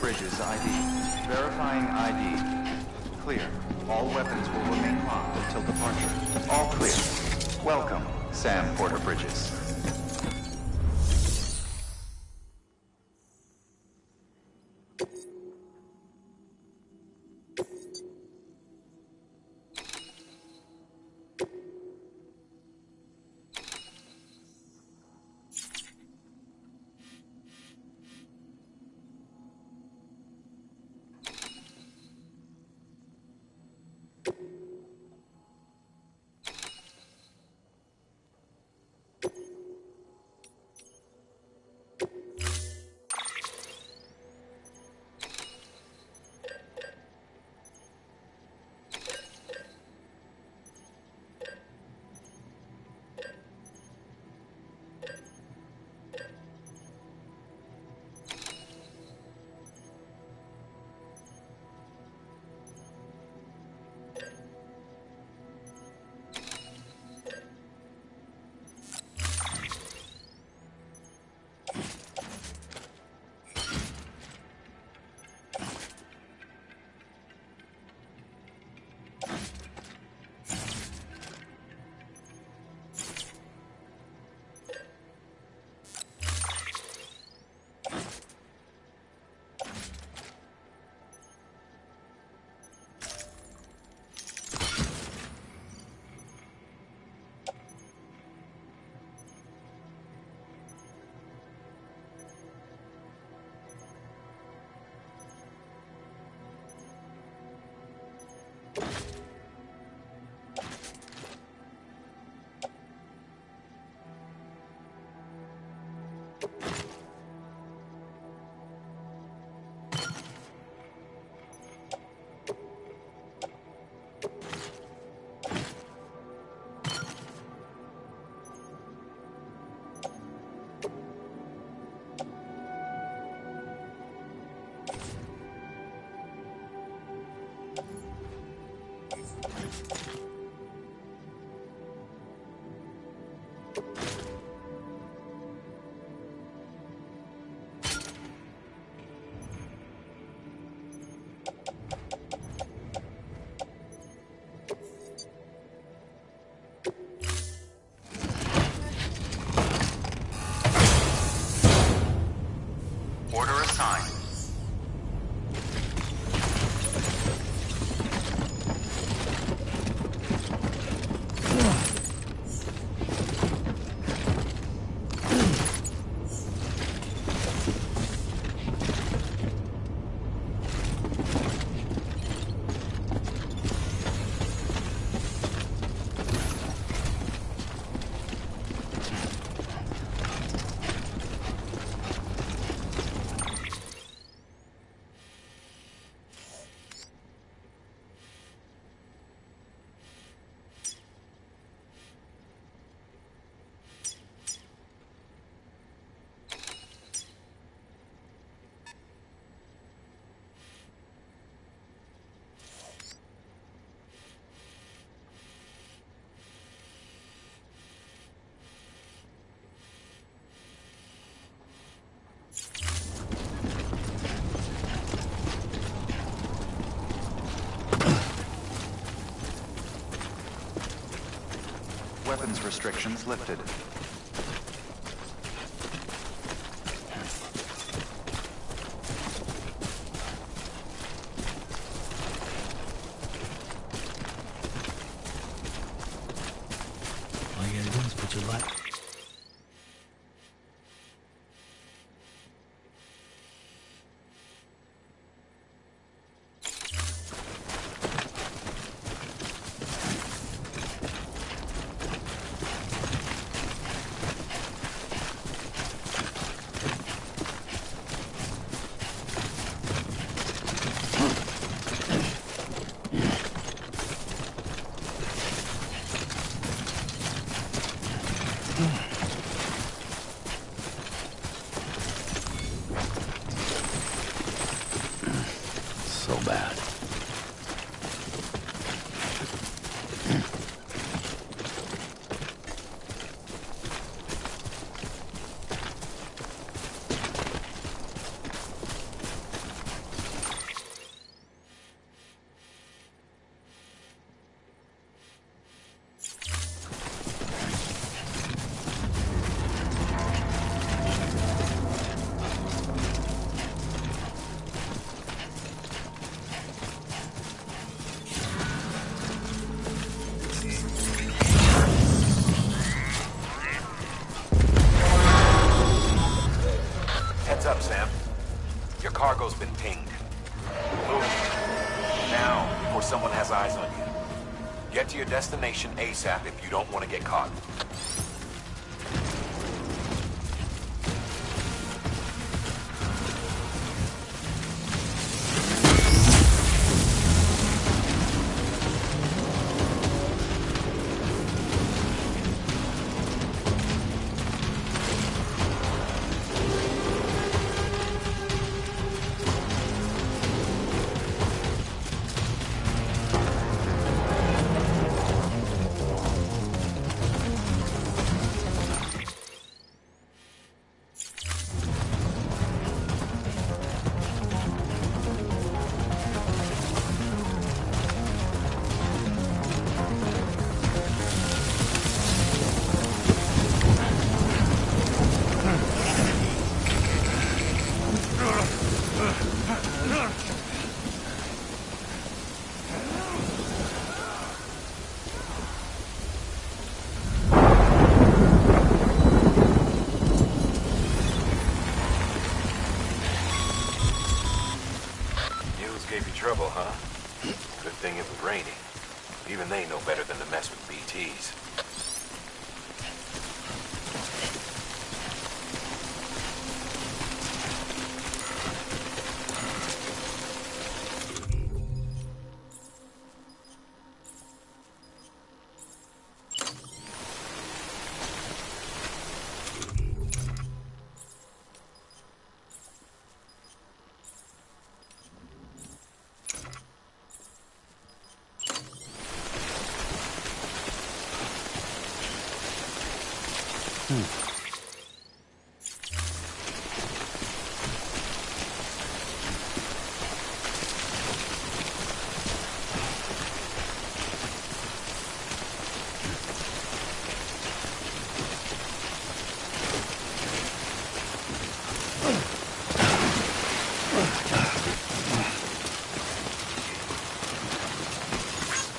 Bridges ID. Verifying ID. Clear. All weapons will remain locked until departure. All clear. Welcome, Sam Porter Bridges. Weapons restrictions lifted. All you gotta do is put your light. So bad. cargo's been pinged. Move. Now, before someone has eyes on you. Get to your destination ASAP if you don't want to get caught. Gave you trouble, huh? Good thing it was raining. Even they know better than to mess with BTs.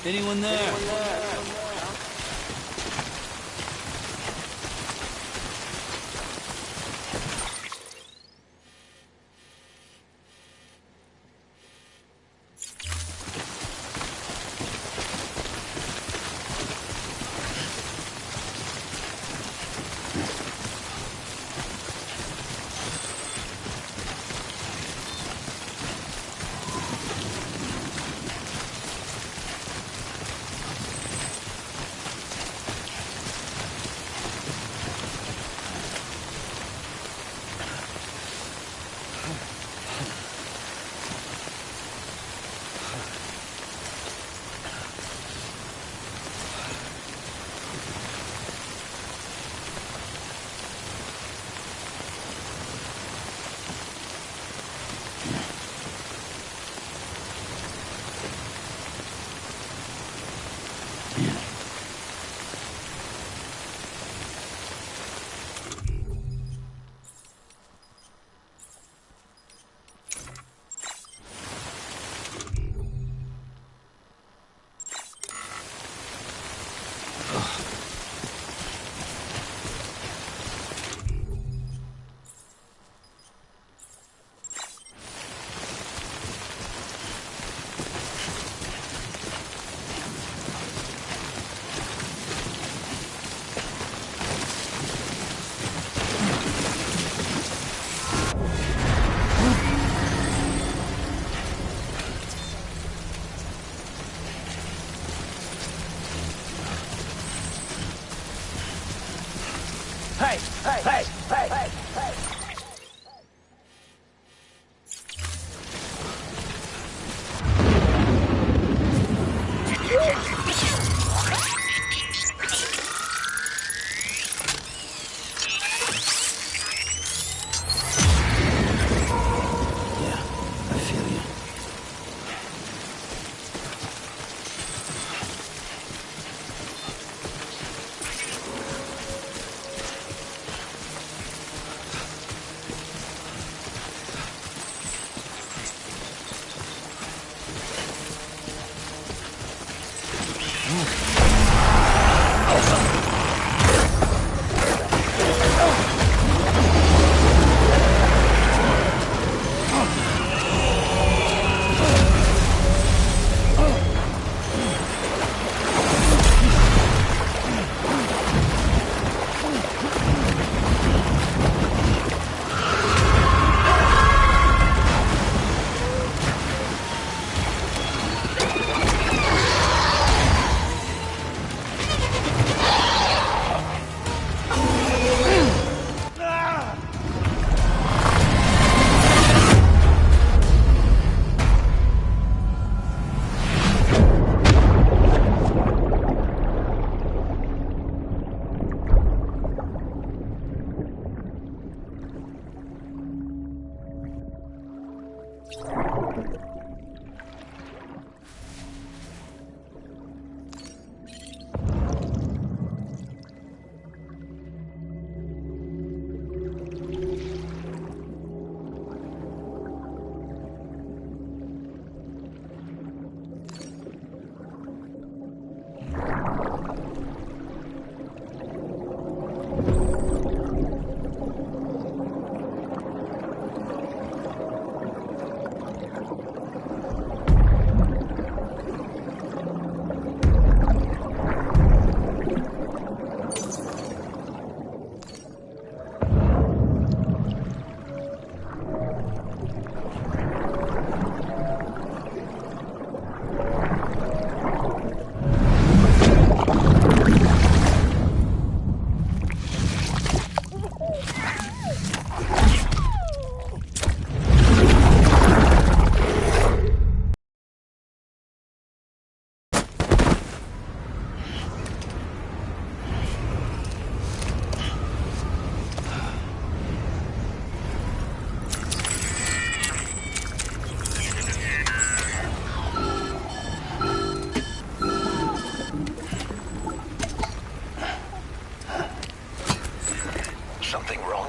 Anyone there?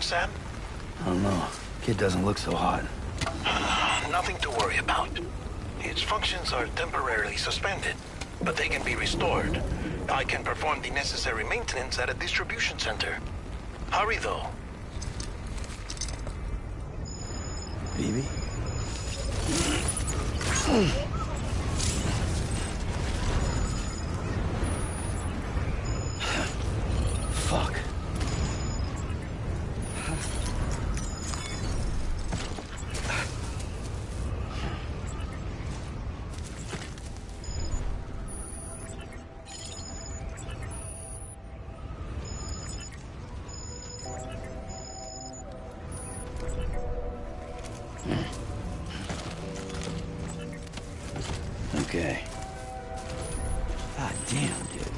Sam? I don't know. Kid doesn't look so hot. Nothing to worry about. Its functions are temporarily suspended, but they can be restored. I can perform the necessary maintenance at a distribution center. Hurry, though. Baby? Fuck. Okay. God damn, dude.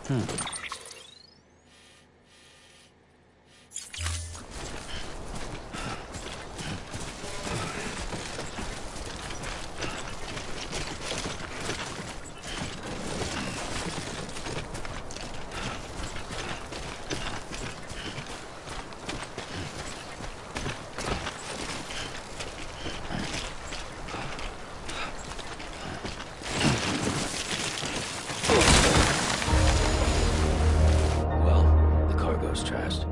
Well, the cargo's trashed.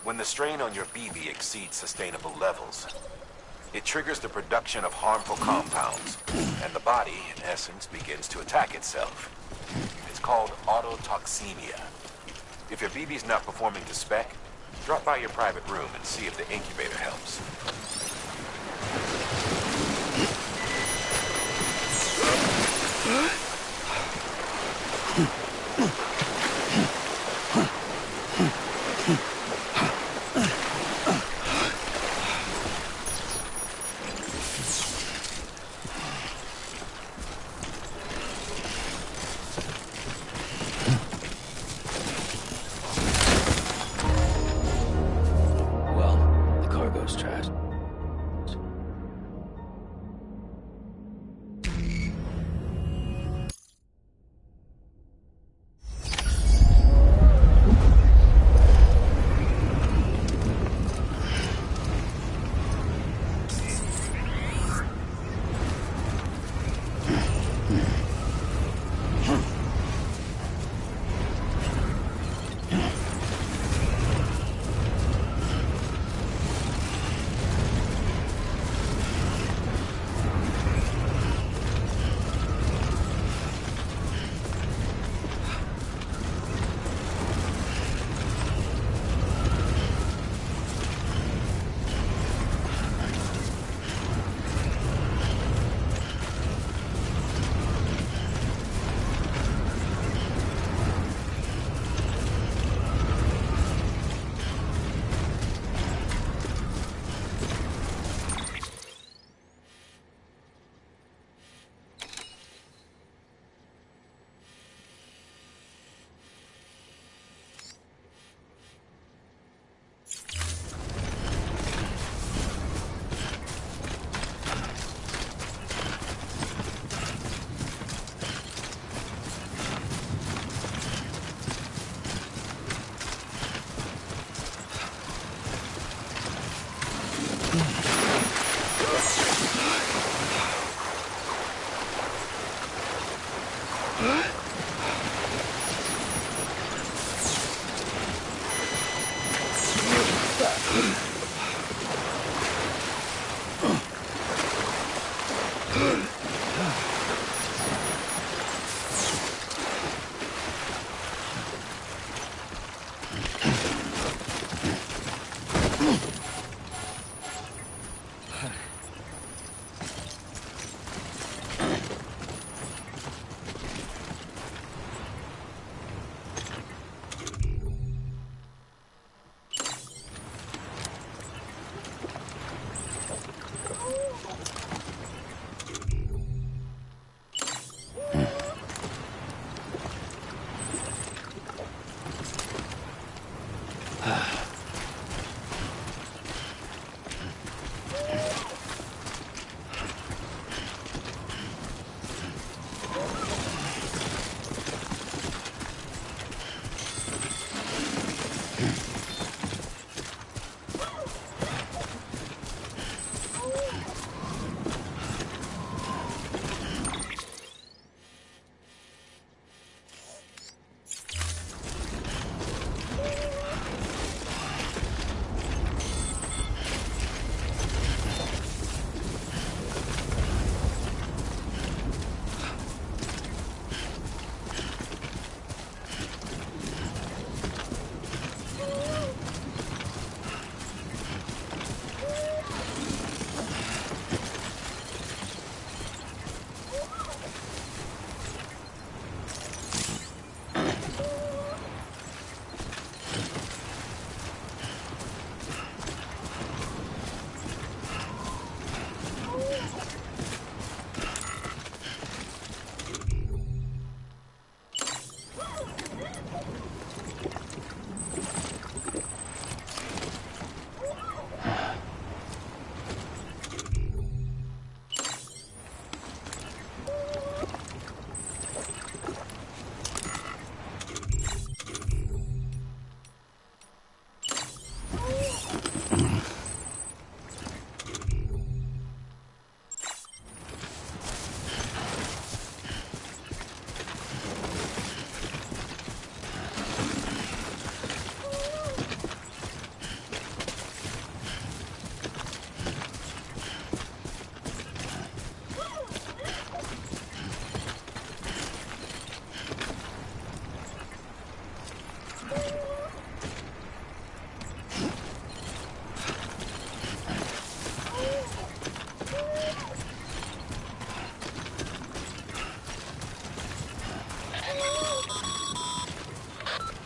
When the strain on your BB exceeds sustainable levels, it triggers the production of harmful compounds, and the body, in essence, begins to attack itself. It's called autotoxemia. If your BB's not performing to spec, drop by your private room and see if the incubator helps. Well, the cargo's trashed.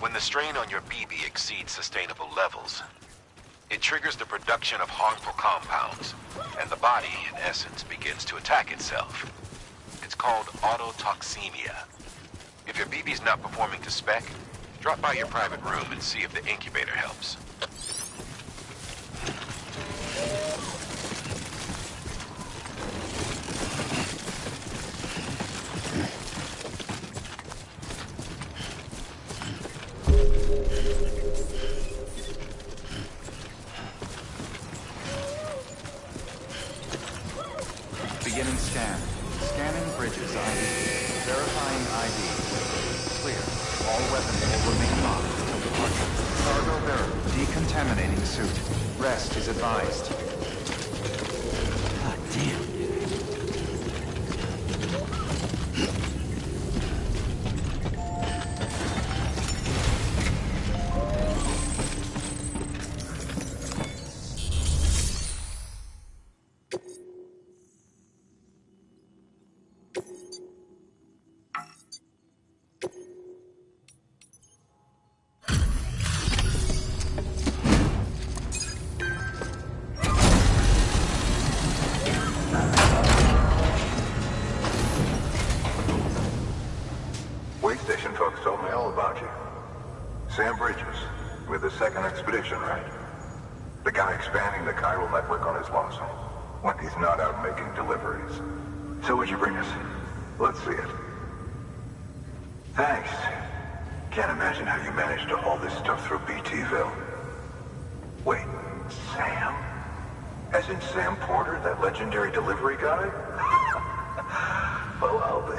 When the strain on your BB exceeds sustainable levels, it triggers the production of harmful compounds, and the body, in essence, begins to attack itself. It's called autotoxemia. If your BB's not performing to spec, drop by your private room and see if the incubator helps. Beginning scan. Scanning bridges ID. Verifying ID. Clear. All weapons will remain locked until departure. Cargo verified. Decontaminating suit. Rest is advised. God damn. Station folks told me all about you. Sam Bridges, with the second expedition, right? The guy expanding the chiral network on his lonesome, when he's not out making deliveries. So what'd you bring us? Let's see it. Thanks. Can't imagine how you managed to haul this stuff through BTville. Wait, Sam? Has As in Sam Porter, that legendary delivery guy? Well, I'll be.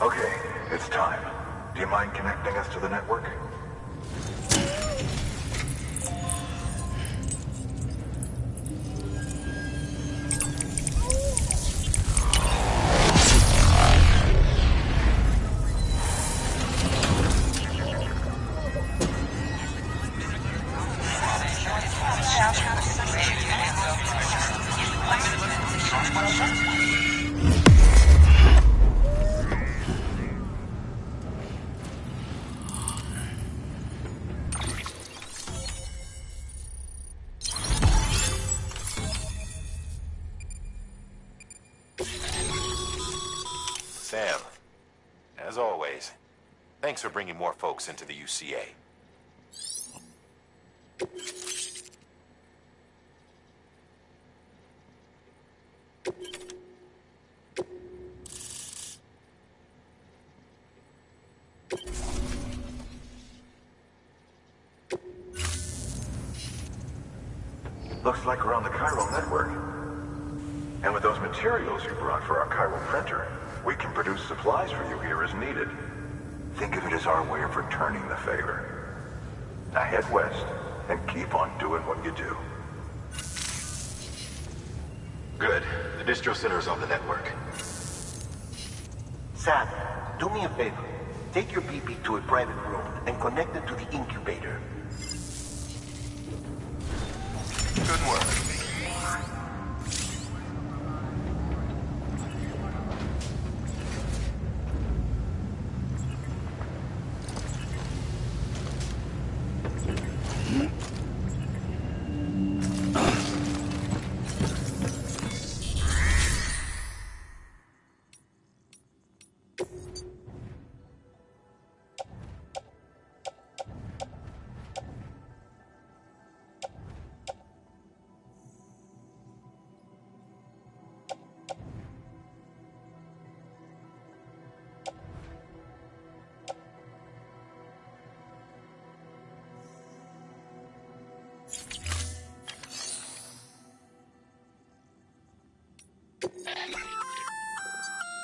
Okay, it's time. Do you mind connecting us to the network? Sam, as always, thanks for bringing more folks into the UCA. Looks like we're on the chiral network. And with those materials you brought for our chiral printer, we can produce supplies for you here as needed. Think of it as our way of returning the favor. Now head west and keep on doing what you do. Good. The distro center is on the network. Sam, do me a favor. Take your BP to a private room and connect it to the incubator. Good work.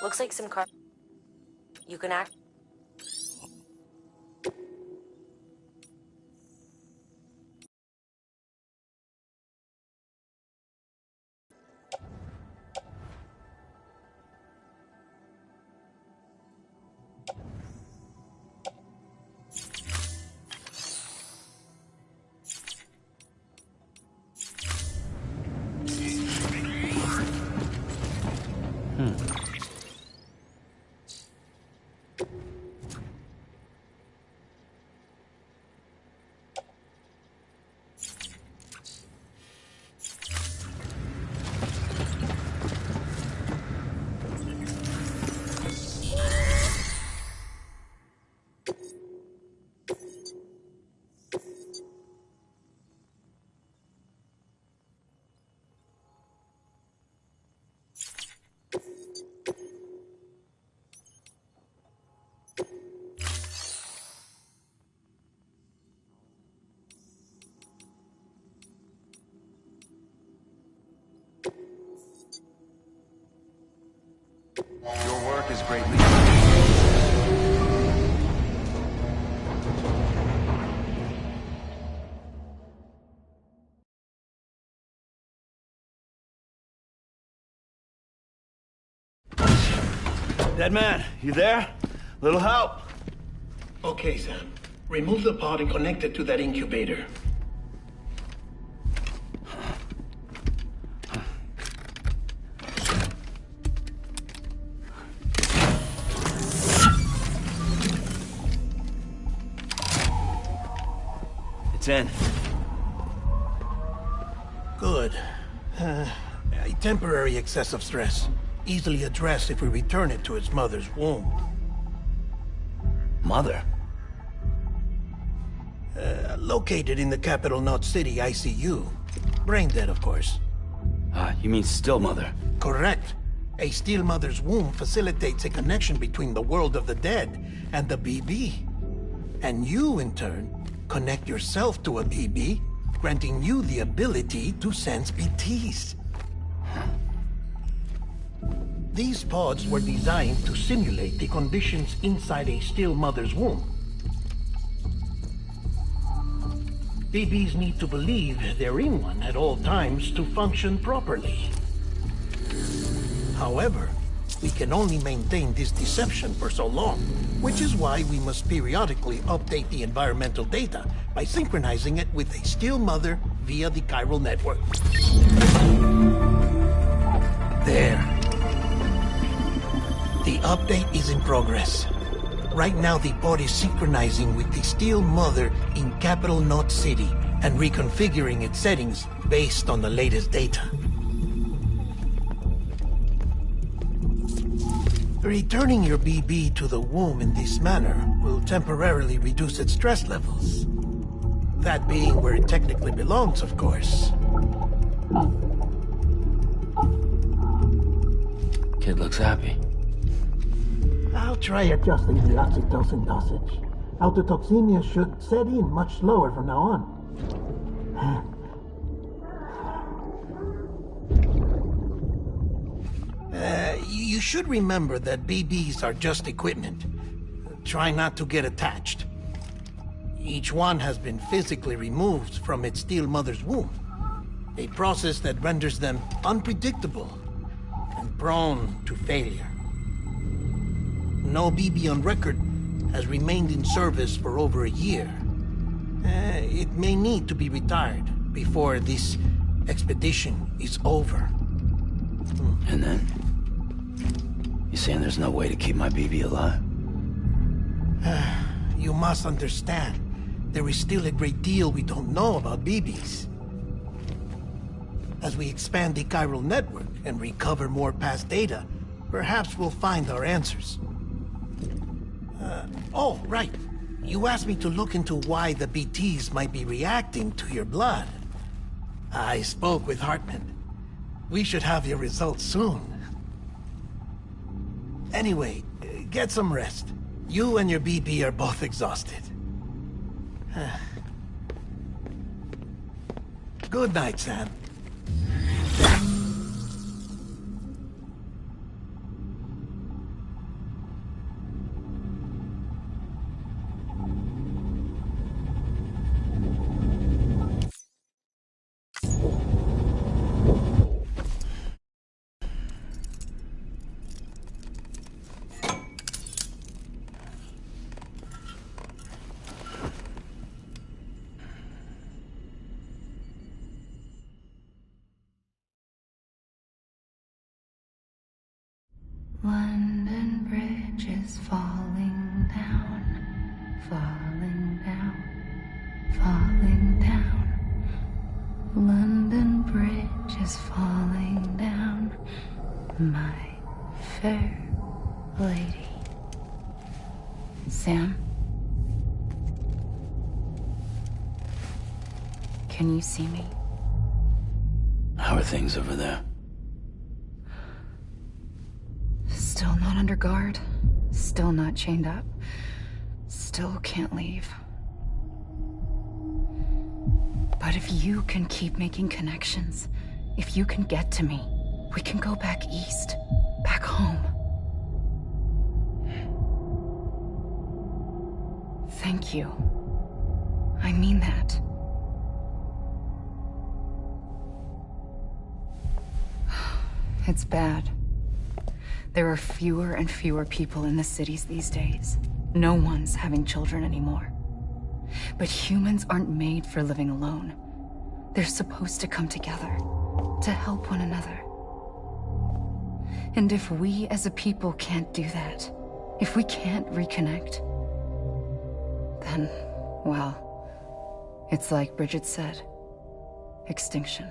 Looks like some car. You can act. Your work is greatly Dead man, you there? Little help? Okay, Sam. Remove the pod and connect it to that incubator. It's in. Good. A temporary excessive stress. Easily addressed if we return it to its mother's womb. Mother? Located in the capital Knot City ICU. Brain dead, of course. You mean still mother? Correct. A still mother's womb facilitates a connection between the world of the dead and the BB. And you, in turn, connect yourself to a BB, granting you the ability to sense BTs. These pods were designed to simulate the conditions inside a still mother's womb. BBs need to believe they're in one at all times to function properly. However, we can only maintain this deception for so long, which is why we must periodically update the environmental data by synchronizing it with a still mother via the chiral network. There. The update is in progress. Right now, the pod is synchronizing with the still mother in capital Knot City and reconfiguring its settings based on the latest data. Returning your BB to the womb in this manner will temporarily reduce its stress levels. That being where it technically belongs, of course. Kid looks happy. I'll try adjusting the oxytocin dosage. Autotoxemia should set in much slower from now on. You should remember that BBs are just equipment. Try not to get attached. Each one has been physically removed from its still mother's womb. A process that renders them unpredictable and prone to failure. No BB on record has remained in service for over a year. It may need to be retired before this expedition is over. And then? You saying there's no way to keep my BB alive? You must understand, there is still a great deal we don't know about BBs. As we expand the chiral network and recover more past data, perhaps we'll find our answers. Oh, right. You asked me to look into why the BTs might be reacting to your blood. I spoke with Hartman. We should have your results soon. Anyway, get some rest. You and your BB are both exhausted. Good night, Sam. London Bridge is falling down, falling down, falling down. London Bridge is falling down, my fair lady. Sam? Can you see me? How are things over there? Still not under guard, still not chained up, still can't leave. But if you can keep making connections, if you can get to me, we can go back east, back home. Thank you. I mean that. It's bad. There are fewer and fewer people in the cities these days. No one's having children anymore. But humans aren't made for living alone. They're supposed to come together, to help one another. And if we as a people can't do that, if we can't reconnect, then, well, It's like Bridget said. Extinction.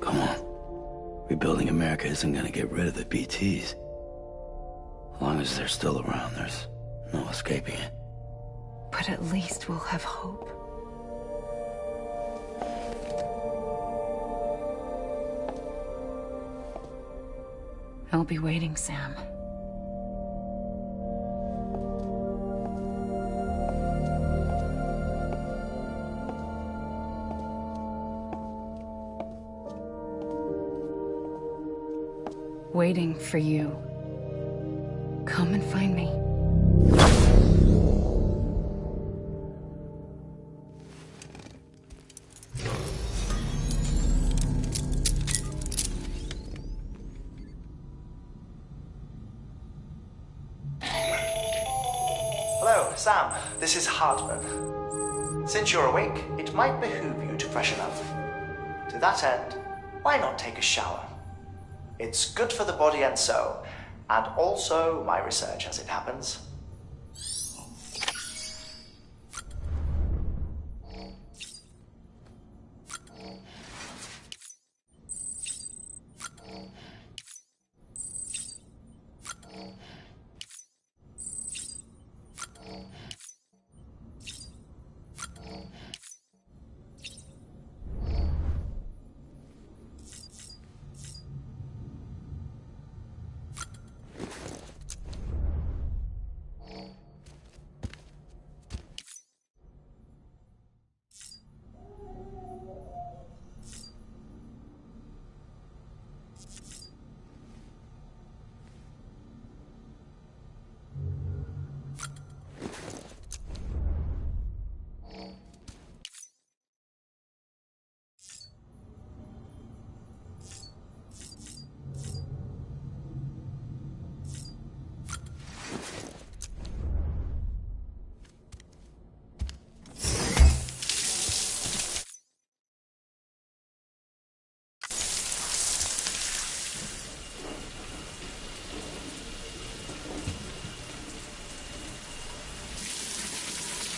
Come on. Rebuilding America isn't gonna get rid of the BTs. As long as they're still around, there's no escaping it. But at least we'll have hope. I'll be waiting, Sam. Waiting for you. Come and find me. Hello, Sam. This is Hartman. Since you're awake, it might behoove you to freshen up. To that end, why not take a shower? It's good for the body and soul, and also my research as it happens.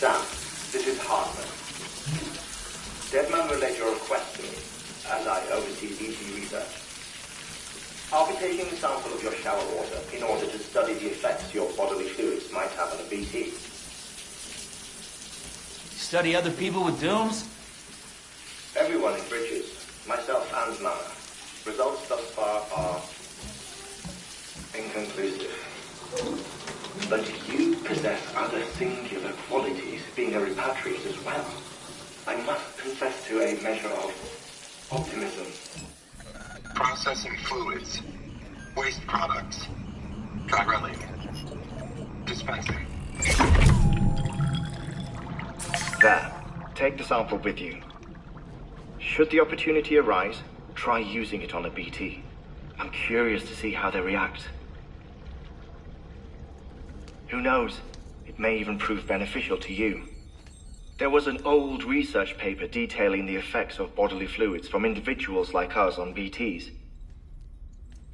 Sam, this is Hartman. Deadman relayed your request to me, as I oversee BT research. I'll be taking a sample of your shower water in order to study the effects your bodily fluids might have on a BT. Study other people with dooms? Everyone in Bridges, myself and Mama. Results thus far are inconclusive. But you possess other singular qualities, being a repatriate as well. I must confess to a measure of optimism. Processing fluids. Waste products. Drilling. Dispensing. There. Take the sample with you. Should the opportunity arise, try using it on a BT. I'm curious to see how they react. Who knows? It may even prove beneficial to you. There was an old research paper detailing the effects of bodily fluids from individuals like us on BTs.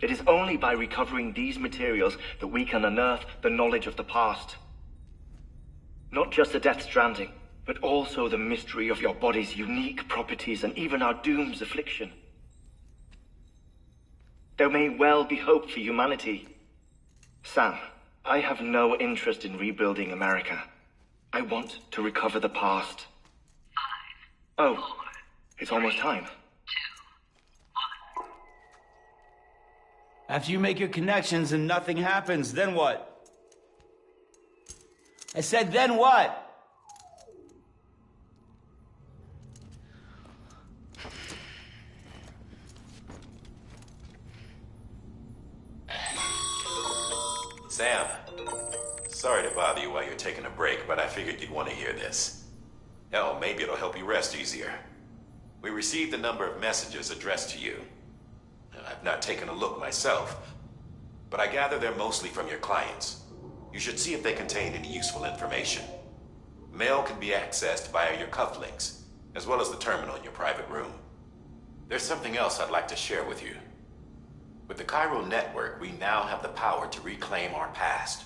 It is only by recovering these materials that we can unearth the knowledge of the past. Not just the Death Stranding, but also the mystery of your body's unique properties and even our doom's affliction. There may well be hope for humanity. Sam, I have no interest in rebuilding America. I want to recover the past. 5, 4, it's almost time. 2, 1. After you make your connections and nothing happens, then what? I said, then what? Sam, sorry to bother you while you're taking a break, but I figured you'd want to hear this. Hell, maybe it'll help you rest easier. We received a number of messages addressed to you. I've not taken a look myself, but I gather they're mostly from your clients. You should see if they contain any useful information. Mail can be accessed via your cufflinks, as well as the terminal in your private room. There's something else I'd like to share with you. With the Chiral network, we now have the power to reclaim our past.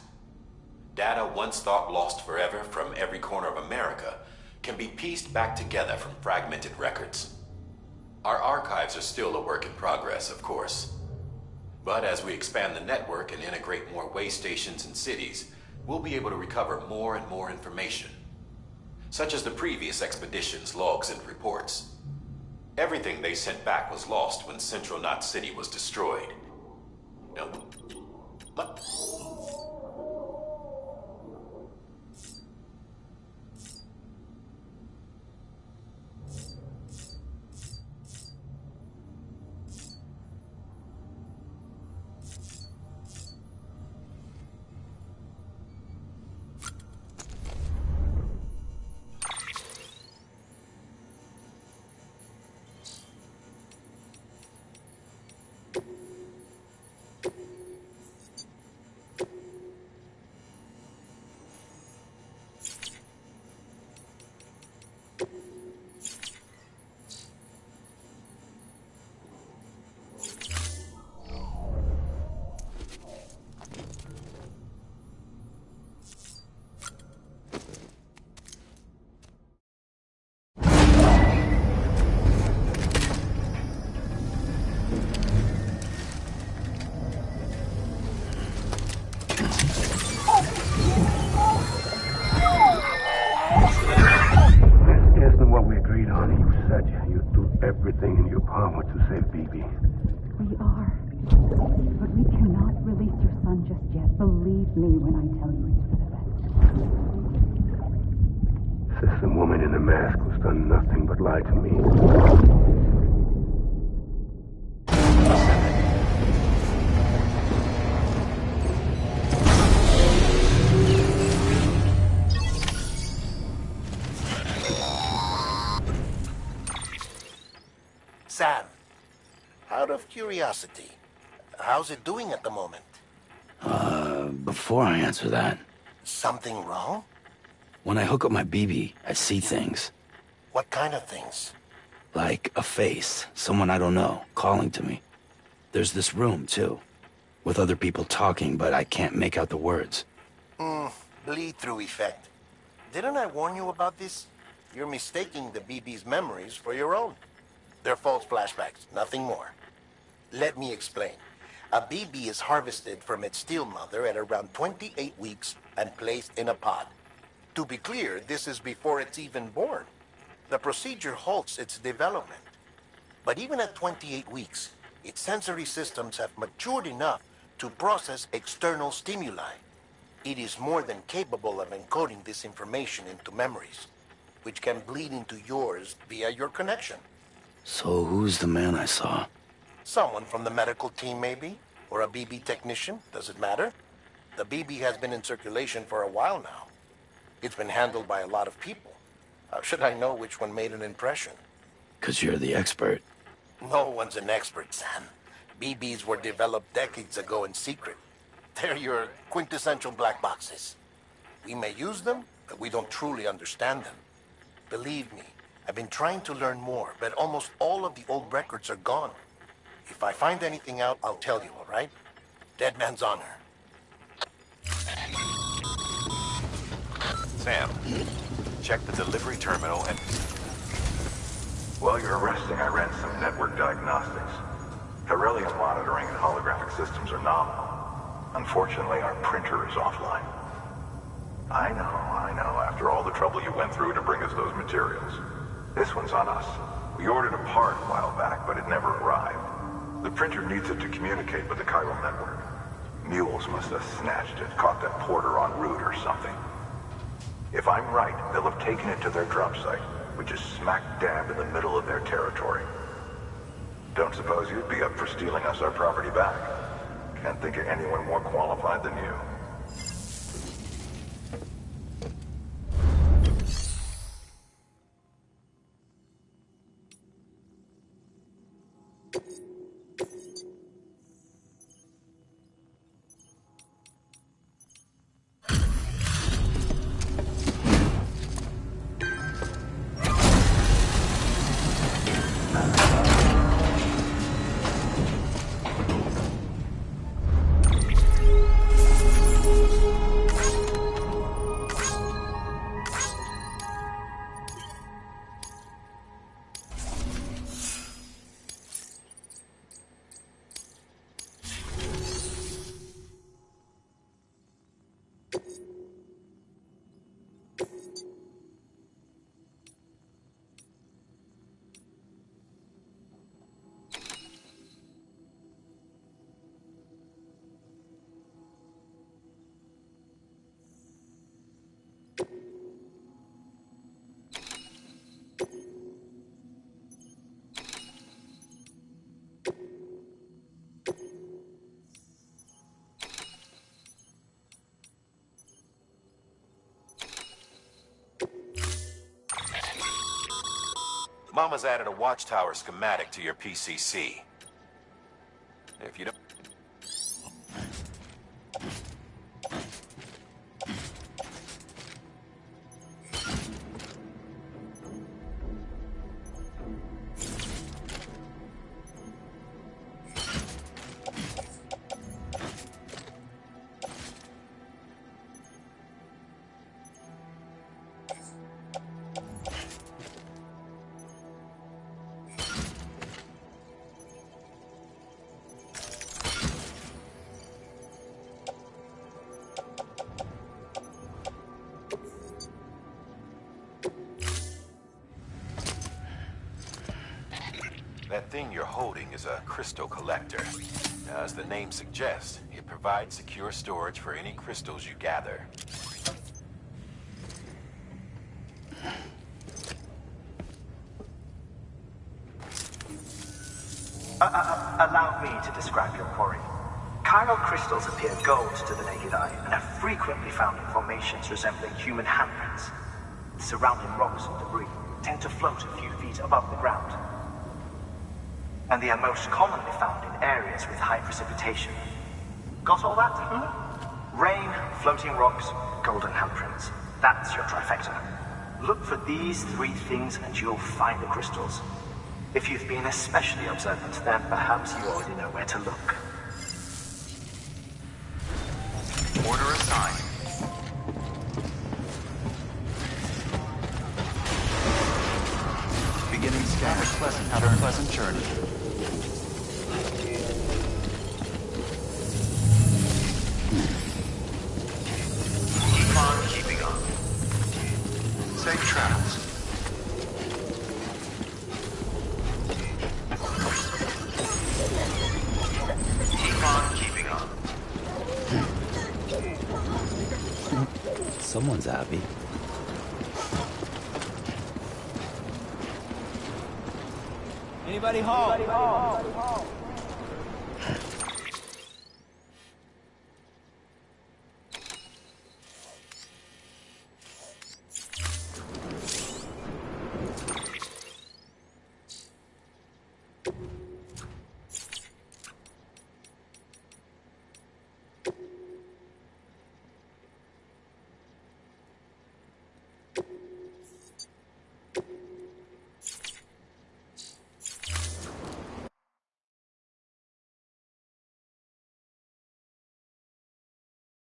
Data once thought lost forever from every corner of America can be pieced back together from fragmented records. Our archives are still a work in progress, of course. But as we expand the network and integrate more way stations and cities, we'll be able to recover more and more information, such as the previous expedition's logs and reports. Everything they sent back was lost when Central Knot City was destroyed. No. But... everything in your power to save BB. We are. But we cannot release your son just yet. Believe me when I tell you it's for the best. Says the woman in the mask who's done nothing but lie to me. Sam, out of curiosity, how's it doing at the moment? Before I answer that... Something wrong? When I hook up my BB, I see things. What kind of things? Like a face, someone I don't know, calling to me. There's this room, too, with other people talking, but I can't make out the words. Bleed-through effect. Didn't I warn you about this? You're mistaking the BB's memories for your own. They're false flashbacks, nothing more. Let me explain. A BB is harvested from its steel mother at around 28 weeks and placed in a pod. To be clear, this is before it's even born. The procedure halts its development. But even at 28 weeks, its sensory systems have matured enough to process external stimuli. It is more than capable of encoding this information into memories, which can bleed into yours via your connection. So who's the man I saw? Someone from the medical team, maybe? Or a BB technician? Does it matter? The BB has been in circulation for a while now. It's been handled by a lot of people. How should I know which one made an impression? 'Cause you're the expert. No one's an expert, Sam. BBs were developed decades ago in secret. They're your quintessential black boxes. We may use them, but we don't truly understand them. Believe me, I've been trying to learn more, but almost all of the old records are gone. If I find anything out, I'll tell you, all right? Dead man's honor. Sam, check the delivery terminal and... While you're resting, I ran some network diagnostics. Beryllium monitoring and holographic systems are nominal. Unfortunately, our printer is offline. I know, after all the trouble you went through to bring us those materials. This one's on us. We ordered a part a while back, but it never arrived. The printer needs it to communicate with the chiral network. Mules must have snatched it, caught that porter en route or something. If I'm right, they'll have taken it to their drop site, which is smack dab in the middle of their territory. Don't suppose you'd be up for stealing us our property back? Can't think of anyone more qualified than you. Mama's added a watchtower schematic to your PCC. If you don't... That thing you're holding is a crystal collector. As the name suggests, it provides secure storage for any crystals you gather. Allow me to describe your quarry. Chiral crystals appear gold to the naked eye and are frequently found in formations resembling human handprints. Surrounding rocks and debris tend to float a few feet above the ground. And they are most commonly found in areas with high precipitation. Got all that? Rain, floating rocks, golden handprints. That's your trifecta. Look for these three things and you'll find the crystals. If you've been especially observant, then perhaps you already know where to look. Order assigned. Beginning scan. Have a pleasant journey. Keep on keeping on. Safe travels. Keep on keeping on. Someone's happy. Anybody home?